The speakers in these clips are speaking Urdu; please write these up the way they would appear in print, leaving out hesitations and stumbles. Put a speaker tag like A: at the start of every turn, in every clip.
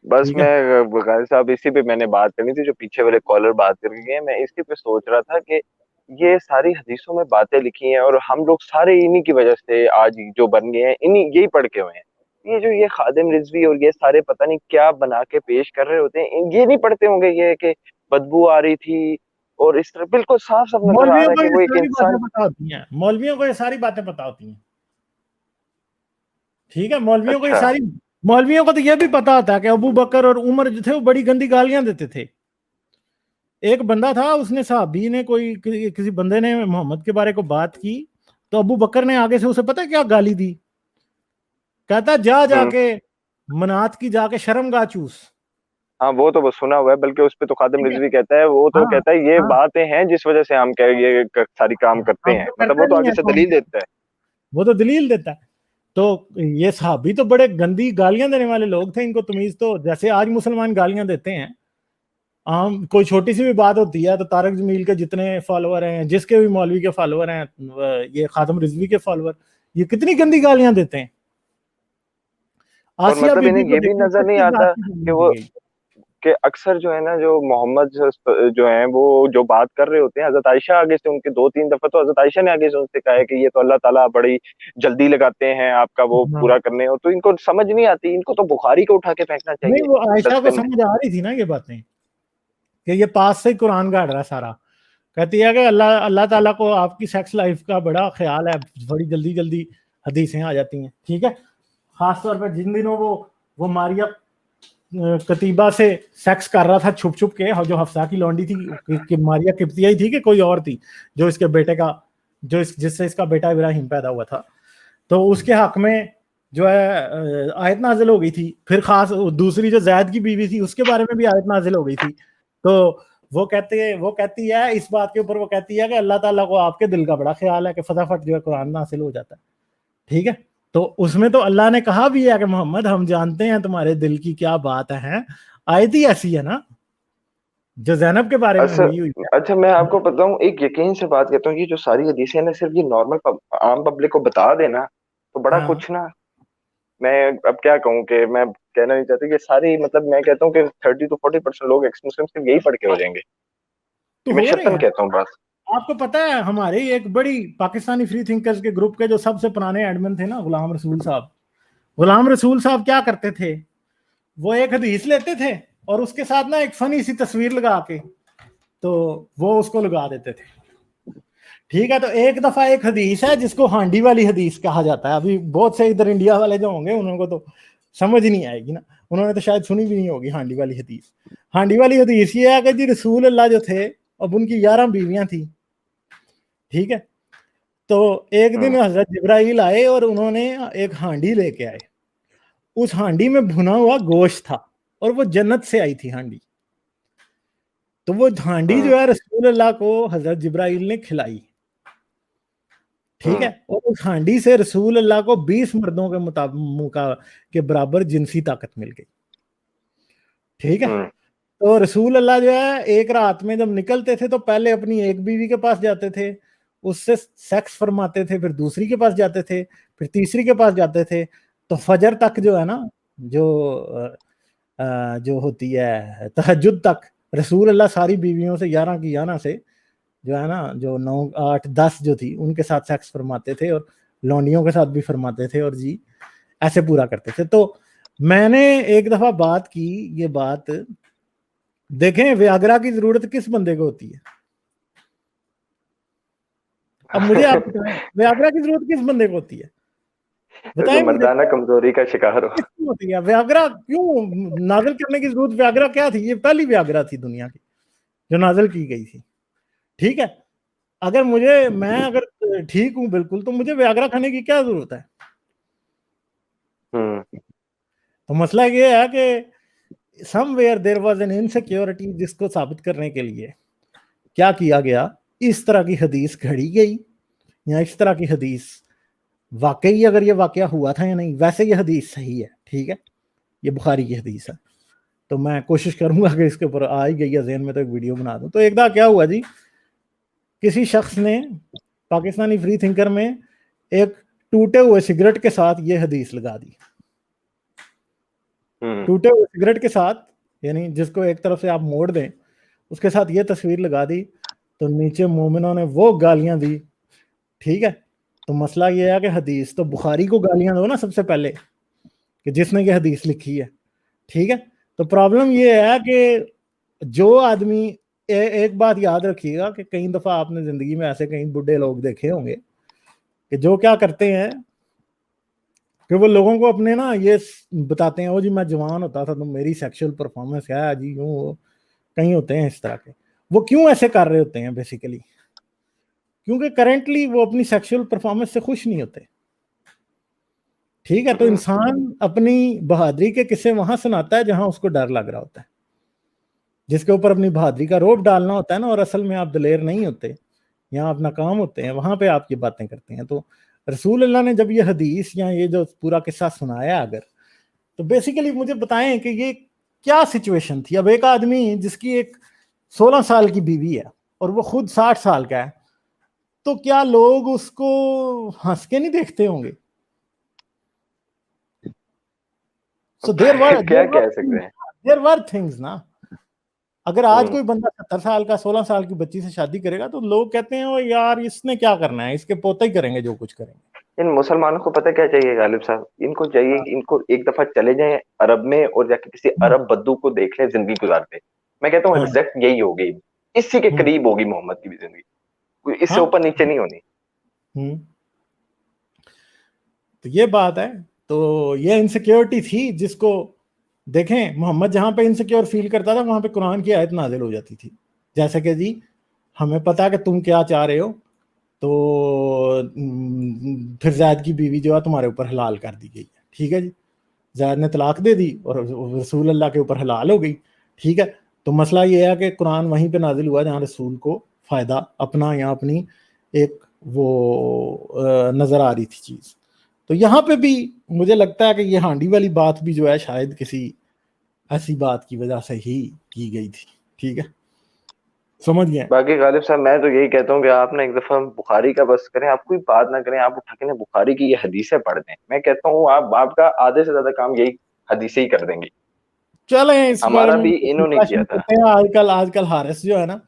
A: بس
B: ٹھیک ہے.
A: میں غازی صاحب اسی پہ میں نے بات کرنی تھی، جو پیچھے والے کالر بات کر کے گئے، میں اسی پہ سوچ رہا تھا کہ یہ ساری حدیثوں میں باتیں لکھی ہیں اور ہم لوگ سارے انہی کی وجہ سے آج جو بن گئے ہیں، انہی یہی پڑھ کے ہوئے ہیں۔ یہ جو یہ خادم رضوی اور یہ سارے پتہ نہیں کیا بنا کے پیش کر رہے ہوتے ہیں، یہ نہیں پڑھتے ہوں گے یہ کہ بدبو آ رہی تھی، اور اس طرح بالکل صاف صاف نظر آ
B: مولویوں
A: رہا ہے
B: کو
A: کہ
B: یہ
A: وہ ایک
B: ساری
A: انسان۔
B: باتیں پتا ہوتی ہیں، مولویوں کو یہ ساری باتیں پتا ہوتی ہیں. ٹھیک ہے، مولویوں کو یہ
A: اچھا،
B: ساری، مولویوں کو تو یہ بھی پتا ہوتا ہے کہ ابو بکر اور عمر جو تھے وہ بڑی گندی گالیاں دیتے تھے. ایک بندہ تھا، اس نے صحابی نے کوئی کسی بندے نے محمد کے بارے کو بات کی، تو ابو بکر نے آگے سے اسے پتہ کیا گالی دی، کہتا جا جا
A: ہوں،
B: کے منات کی جا کے شرم گاہ چوس.
A: ہاں وہ تو بس سنا ہوا ہے، بلکہ اس پہ تو خادم
B: ٹھیک ہے.
A: رضوی کہتا ہے، وہ تو
B: ہاں
A: کہتا ہے یہ
B: ہاں،
A: باتیں ہیں جس وجہ سے ہم یہ ساری کام کرتے
B: اب
A: ہیں،
B: وہ
A: مطلب وہ
B: کرتے
A: تو
B: نہیں
A: آگے
B: ہے
A: سے
B: تو
A: دلیل دیتا ہے۔
B: وہ تو دلیل دیتا ہے. تو یہ صحابی تو بڑے گندی گالیاں دینے والے لوگ تھے، ان کو تمیز تو جیسے آج مسلمان گالیاں دیتے ہیں، عام کوئی چھوٹی سی بھی بات ہوتی ہے تو طارق جمیل کے جتنے فالوور ہیں، جس کے بھی مولوی کے فالوور ہیں، یہ خاتم رضوی کے فالوور، یہ کتنی گندی گالیاں دیتے ہیں.
A: اور
B: آسیہ
A: مطلب
B: بی بی
A: انہیں
B: کو
A: یہ بھی
B: دیکھیں
A: نظر نہیں
B: 25
A: آتا
B: لاکھ کی
A: کہ
B: گالیاں دی
A: وہ
B: گئی.
A: کہ اکثر جو ہے نا، جو محمد جو ہیں وہ جو بات کر رہے ہوتے ہیں، حضرت عائشہ آگے سے ان کے 2-3 دفعہ تو حضرت عائشہ نے آگے سے ان سے کہا ہے کہ یہ تو اللہ تعالیٰ بڑی جلدی لگاتے ہیں آپ کا وہ
B: ہاں.
A: پورا کرنے ہو، تو ان کو سمجھ نہیں آتی، ان کو تو بخاری کو اٹھا کے پھینکنا چاہیے
B: نہیں، وہ عائشہ کو
A: ڈسٹ بن میں۔
B: سمجھ آ رہی تھی نا یہ باتیں، کہ یہ پاس سے ہی قرآن گاڑ رہا سارا. کہتی ہے کہ اللہ تعالیٰ کو آپ کی سیکس لائف کا بڑا خیال ہے، بڑی جلدی جلدی حدیثیں آ جاتی ہیں. ٹھیک ہے، خاص طور پہ جن دنوں وہ ماریا کتیبہ سے سیکس کر رہا تھا چھپ چھپ کے، جو حفصہ کی لونڈی تھی، کہ ماریا قبطیہ ہی تھی کہ کوئی اور تھی، جو اس کے بیٹے کا، جس سے اس کا بیٹا ابراہیم پیدا ہوا تھا، تو اس کے حق میں جو ہے آیت نازل ہو گئی تھی. پھر خاص دوسری جو زید کی بیوی تھی، اس کے بارے میں بھی آیت نازل ہو گئی تھی. تو وہ کہتی ہے اس بات کے اوپر، وہ کہتی ہے کہ اللہ تعالیٰ کو آپ کے دل کا بڑا خیال ہے کہ فٹافٹ جو ہے قرآن نازل ہو جاتا ہے. ٹھیک ہے، تو اس میں تو اللہ نے کہا بھی ہے کہ محمد ہم جانتے ہیں تمہارے دل کی کیا بات ہے. آیت ہی ایسی ہے نا جو زینب کے بارے میں
A: اچھا
B: ہوئی ہوئی
A: اچھا، میں
B: ہے.
A: آپ کو بتاؤں، ایک یقین سے بات کرتا ہوں، یہ جو ساری حدیثیں نا صرف یہ نارمل عام پبلک کو بتا دینا تو بڑا
B: ہاں
A: کچھ نا، میں اب کیا کہوں کہ میں کہنا نہیں چاہتا، یہ ساری مطلب میں کہتا ہوں کہ 30-40% لوگ ایکس مسلم صرف یہی پڑھ کے ہو جائیں گے،
B: تو
A: یہ میں
B: ہو رہے
A: شرطن
B: ہیں.
A: کہتا ہوں بس۔
B: آپ کو پتا ہے ہمارے ایک بڑی پاکستانی فری تھنکرز کے گروپ کے جو سب سے پرانے ایڈمن تھے نا، غلام رسول صاحب. غلام رسول صاحب کیا کرتے تھے، وہ ایک حدیث لیتے تھے اور اس کے ساتھ نا ایک فنی سی تصویر لگا کے تو وہ اس کو لگا دیتے تھے. ٹھیک ہے، تو ایک دفعہ ایک حدیث ہے جس کو ہانڈی والی حدیث کہا جاتا ہے. ابھی بہت سے ادھر انڈیا والے جو ہوں گے انہوں کو تو سمجھ نہیں آئے گی نا، انہوں نے تو شاید سنی بھی نہیں ہوگی ہانڈی والی حدیث. ہانڈی والی حدیث یہ ہے کہ جی رسول اللہ جو تھے، اب ان کی 11 بیویاں تھیں. ٹھیک ہے، تو ایک
A: ہوں
B: دن حضرت جبرائیل آئے اور انہوں نے ایک ہانڈی لے کے آئے. اس ہانڈی میں بھنا ہوا گوشت تھا اور وہ جنت سے آئی تھی ہانڈی. تو وہ ہانڈی
A: ہوں
B: جو ہے رسول اللہ کو حضرت جبرائیل نے کھلائی. ٹھیک ہے،
A: ہوں
B: اور اس ہانڈی سے رسول اللہ کو 20 مردوں کے برابر جنسی طاقت مل گئی. ٹھیک ہے،
A: ہوں
B: تو رسول اللہ جو ہے ایک رات میں جب نکلتے تھے تو پہلے اپنی ایک بیوی کے پاس جاتے تھے، اس سے سیکس فرماتے تھے، پھر دوسری کے پاس جاتے تھے، پھر تیسری کے پاس جاتے تھے. تو فجر تک جو ہے نا، جو ہوتی ہے تہجد تک، رسول اللہ ساری بیویوں سے 11 کی 11 سے جو ہے نا، جو 9 8 10 جو تھی ان کے ساتھ سیکس فرماتے تھے اور لونڈیوں کے ساتھ بھی فرماتے تھے، اور جی ایسے پورا کرتے تھے. تو میں نے ایک دفعہ بات کی، یہ بات دیکھیں ویاگرا کی ضرورت کس بندے کو ہوتی ہے. اب مجھے آپ بتائیں ویاگرا کی ضرورت کس بندے کو ہوتی ہے،
A: جو
B: بتائیں مجھے
A: مردانہ کمزوری کا شکار ہو۔
B: کس کو ہوتی ہے ویاگرا. کیوں نازل کرنے کی ضرورت، ویاگرا کیا تھی، یہ پہلی ویاگرا تھی دنیا کی جو نازل کی گئی تھی. ٹھیک ہے، اگر میں ٹھیک ہوں بالکل، تو مجھے ویاگرا کھانے کی کیا ضرورت ہے.
A: ہوں
B: تو مسئلہ یہ ہے کہ somewhere there was an insecurity, جس کو ثابت کرنے کے لیے کیا کیا گیا، اس طرح کی حدیث گھڑی گئی، یا اس طرح کی حدیث واقعی اگر یہ واقعہ ہوا تھا یا نہیں. ویسے یہ حدیث صحیح ہے، ٹھیک ہے، یہ بخاری کی حدیث ہے. تو میں کوشش کروں گا کہ اس کے اوپر آ ہی گئی ہے ذہن میں تو ایک ویڈیو بنا دوں. تو ایک دفعہ کیا ہوا جی، کسی شخص نے پاکستانی فری تھنکر میں ایک ٹوٹے ہوئے سگریٹ کے ساتھ یہ حدیث لگا دی. ٹوٹے ہوئے سگریٹ کے ساتھ، یعنی جس کو ایک طرف سے آپ موڑ دیں، اس کے ساتھ یہ تصویر لگا دی تو نیچے مومنوں نے وہ گالیاں دی. ٹھیک ہے، تو مسئلہ یہ ہے کہ حدیث تو بخاری کو گالیاں دو نا سب سے پہلے، کہ جس نے یہ حدیث لکھی ہے. ٹھیک ہے، تو پرابلم یہ ہے کہ جو آدمی، ایک بات یاد رکھیے گا کہ کئی دفعہ آپ نے زندگی میں ایسے کئی بڈھے لوگ دیکھے ہوں گے کہ جو کیا کرتے ہیں کہ وہ لوگوں کو اپنے نا یہ بتاتے ہیں، وہ جی میں جوان ہوتا تھا تو میری سیکشل پرفارمنس ہے جی، یوں کہیں ہوتے ہیں اس طرح کے. وہ کیوں ایسے کر رہے ہوتے ہیں بیسیکلی؟ کیونکہ کرنٹلی وہ اپنی سیکشل پرفارمنس سے خوش نہیں ہوتے. ٹھیک ہے، تو انسان اپنی بہادری کے قصے وہاں سناتا ہے جہاں اس کو ڈر لگ رہا ہوتا ہے، جس کے اوپر اپنی بہادری کا روب ڈالنا ہوتا ہے نا، اور اصل میں آپ دلیر نہیں ہوتے، یہاں آپ ناکام ہوتے ہیں، وہاں پہ آپ یہ باتیں کرتے ہیں. تو رسول اللہ نے جب یہ حدیث یا یہ جو پورا قصہ سنایا اگر، تو بیسیکلی مجھے بتائیں کہ یہ کیا سچویشن تھی. اب ایک آدمی جس کی ایک 16 سال کی بیوی ہے اور وہ خود 60 سال کا ہے، تو کیا لوگ اس کو ہنس کے نہیں دیکھتے ہوں گے؟ So
A: کیا کہہ سکتے ہیں.
B: there were things نا. اگر آج کوئی بندہ 70 سال کا 16 سال کی بچی سے شادی کرے گا تو لوگ کہتے ہیں وہ یار اس نے کیا کرنا ہے، اس کے پوتے ہی کریں گے جو کچھ کریں گے.
A: ان مسلمانوں کو پتہ کیا چاہیے غالب صاحب؟ ان کو چاہیے کہ ان کو ایک دفعہ چلے جائیں عرب میں اور جا کے کسی عرب بدو کو دیکھ لیں زندگی گزارتے. میں کہتا ہوں ایگزیکٹ یہی ہوگی، اسی کے قریب ہوگی محمد کی بھی زندگی، اس سے اوپر نیچے نہیں ہونی.
B: تو یہ بات ہے. تو یہ انسیکیورٹی تھی جس کو دیکھیں محمد جہاں پہ انسیکیور فیل کرتا تھا وہاں پہ قرآن کی آیت نازل ہو جاتی تھی، جیسے کہ جی ہمیں پتا کہ تم کیا چاہ رہے ہو، تو پھر زید کی بیوی جو ہے تمہارے اوپر حلال کر دی گئی ہے. ٹھیک ہے جی، زید نے طلاق دے دی اور رسول اللہ کے اوپر حلال ہو گئی. ٹھیک ہے، تو مسئلہ یہ ہے کہ قرآن وہیں پہ نازل ہوا جہاں رسول کو فائدہ اپنا یا اپنی ایک وہ نظر آ رہی تھی چیز. تو یہاں پہ بھی مجھے لگتا ہے کہ یہ ہانڈی والی بات بھی جو ہے شاید کسی ایسی بات کی وجہ سے ہی کی گئی تھی. ٹھیک ہے، سمجھ گئے.
A: باقی غالب صاحب میں تو یہی کہتا ہوں کہ آپ نے ایک دفعہ بخاری کا بس کریں، آپ کوئی بات نہ کریں، آپ اٹھا کے بخاری کی یہ حدیثیں پڑھ دیں. میں کہتا ہوں آپ کا آدھے سے زیادہ کام یہی حدیثیں ہی کر دیں گی.
B: چلیں اس بارے
A: ہمارا
B: میں
A: بھی انہوں نے کیا تھا.
B: آج کل حارث جو ہے نا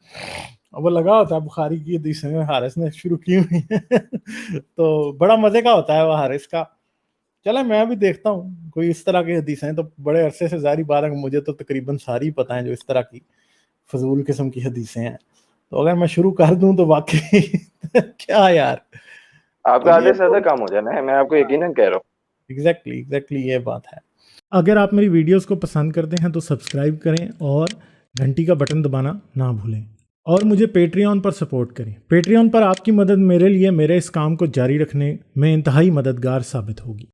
B: وہ لگا ہوتا ہے بخاری کی حدیثیں میں، حارث نے شروع کی ہوئی ہے تو بڑا مزے کا ہوتا ہے وہ حارث کا. چلیں میں بھی دیکھتا ہوں کوئی اس طرح کی حدیثیں، تو بڑے عرصے سے ظاہری بات ہے کہ مجھے تو تقریباً ساری پتہ ہیں جو اس طرح کی فضول قسم کی حدیثیں ہیں. تو اگر میں شروع کر دوں تو واقعی کیا یار،
A: آپ کا آدھے سے زیادہ کام ہو جانا ہے، میں آپ کو یقیناً کہہ رہا ہوں.
B: ایگزیکٹلی یہ بات ہے. اگر آپ میری ویڈیوز کو پسند کرتے ہیں تو سبسکرائب کریں اور گھنٹی کا بٹن دبانا نہ بھولیں، اور مجھے پیٹریون پر سپورٹ کریں. پیٹریون پر آپ کی مدد میرے لیے میرے اس کام کو جاری رکھنے میں انتہائی مددگار ثابت ہوگی.